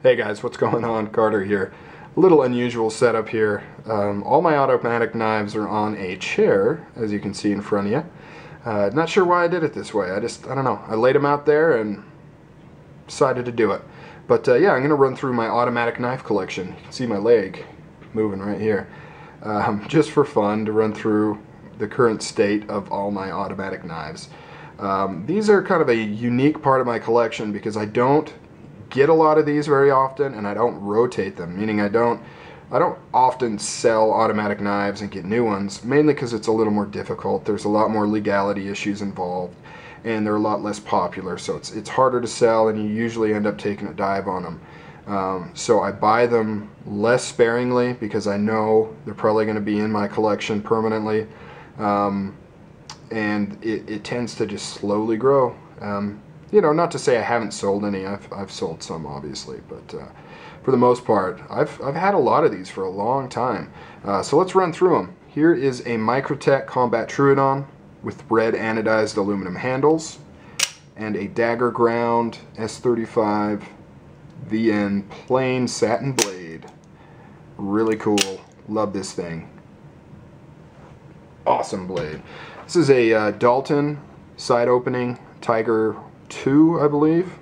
Hey guys, what's going on? Carter here. A little unusual setup here. All my automatic knives are on a chair, as you can see in front of you. Not sure why I did it this way. I don't know. I laid them out there and decided to do it. But yeah, I'm going to run through my automatic knife collection. You can see my leg moving right here. Just for fun, to run through the current state of all my automatic knives. These are kind of a unique part of my collection because I don't get a lot of these very often, and I don't rotate them, meaning I don't often sell automatic knives and get new ones, mainly because it's a little more difficult. There's a lot more legality issues involved, and they're a lot less popular, so it's harder to sell, and you usually end up taking a dive on them. So I buy them less sparingly because I know they're probably going to be in my collection permanently, and it tends to just slowly grow. You know, not to say I haven't sold any. I've sold some, obviously, but for the most part, I've had a lot of these for a long time. So let's run through them. Here is a Microtech Combat Troodon with red anodized aluminum handles and a dagger ground S35 VN plain satin blade. Really cool. Love this thing. Awesome blade. This is a Dalton side opening Tiger 2, I believe.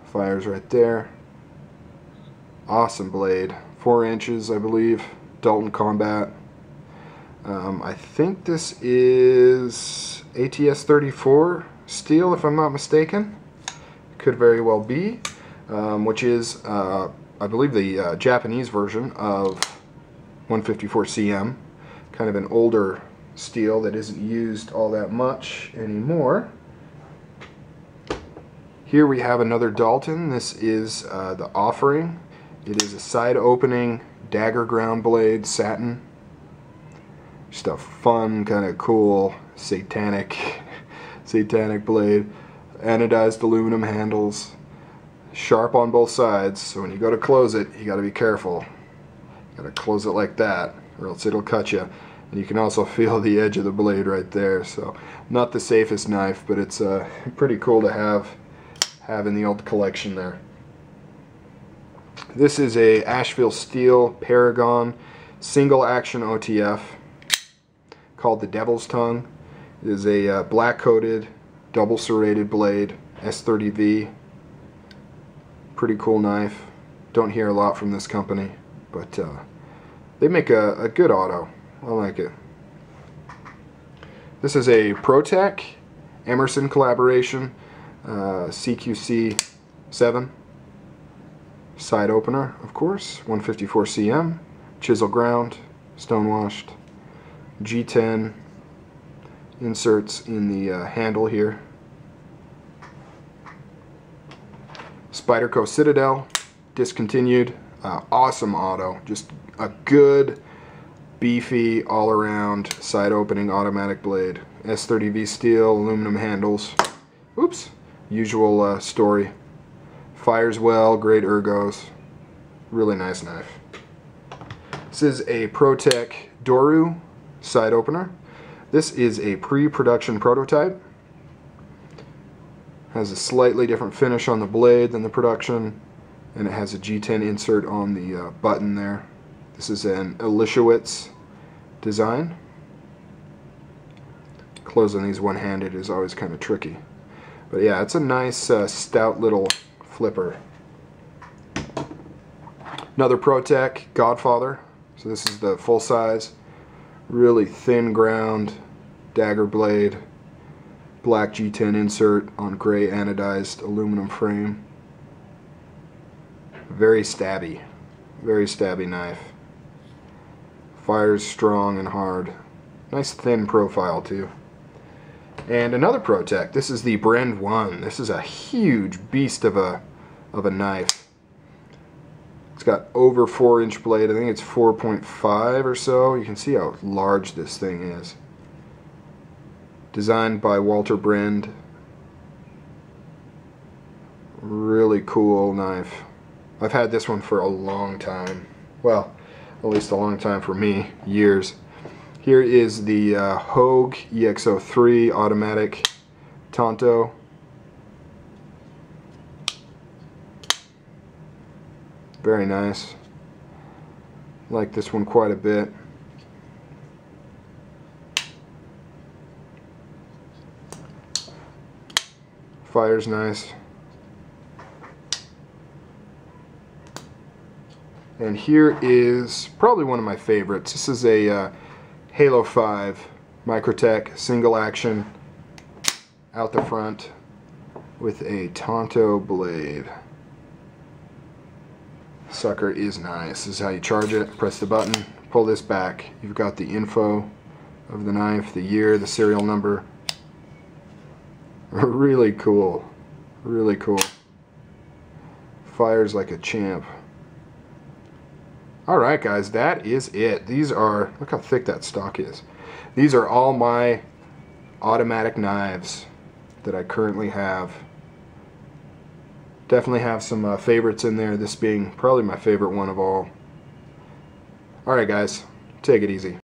Fires right there. Awesome blade. 4 inches, I believe. Dalton Combat. I think this is ATS 34 steel, if I'm not mistaken. Could very well be. Which is, I believe, the Japanese version of 154 CM. Kind of an older steel that isn't used all that much anymore. Here we have another Dalton. This is the Offering. It is a side opening dagger ground blade, satin. Just a fun, kind of cool, satanic blade. Anodized aluminum handles. Sharp on both sides, so when you go to close it, you got to be careful. You got to close it like that, or else it'll cut you. And you can also feel the edge of the blade right there. So not the safest knife, but it's pretty cool to have in the old collection there. This is a Asheville Steel Paragon single action OTF called the Devil's Tongue. It is a black coated double serrated blade, S30V. Pretty cool knife. Don't hear a lot from this company, but they make a good auto. I like it. This is a Protec Emerson collaboration, CQC 7 side opener, of course, 154 CM, chisel ground, stonewashed, G10 inserts in the handle here. Spyderco Citadel, discontinued, awesome auto, just a good beefy all-around side opening automatic blade. S30V steel, aluminum handles. Oops, usual story. Fires well, great ergos. Really nice knife. This is a Protec Doru side opener. This is a pre-production prototype. Has a slightly different finish on the blade than the production, and it has a G10 insert on the button there. This is an Elishewitz design. Closing these one-handed is always kind of tricky. But yeah, it's a nice stout little flipper. Another Protec Godfather. So this is the full size. Really thin ground dagger blade. Black G10 insert on gray anodized aluminum frame. Very stabby. Very stabby knife. Fires strong and hard. Nice thin profile too. And another Protec. This is the Brand 1. This is a huge beast of a knife. It's got over 4-inch blade. I think it's 4.5 or so. You can see how large this thing is. Designed by Walter Brand. Really cool knife. I've had this one for a long time. Well, at least a long time for me, years. Here is the Hoke EX03 automatic Tanto. Very nice. Like this one quite a bit. Fire's nice. And here is probably one of my favorites. This is a Halo 5 Microtech single action out the front with a Tanto blade. Sucker is nice. This is how you charge it. Press the button, pull this back. You've got the info of the knife, the year, the serial number. Really cool. Really cool. Fires like a champ. Alright guys, that is it. These are, look how thick that stock is. These are all my automatic knives that I currently have. Definitely have some favorites in there, this being probably my favorite one of all. Alright guys, take it easy.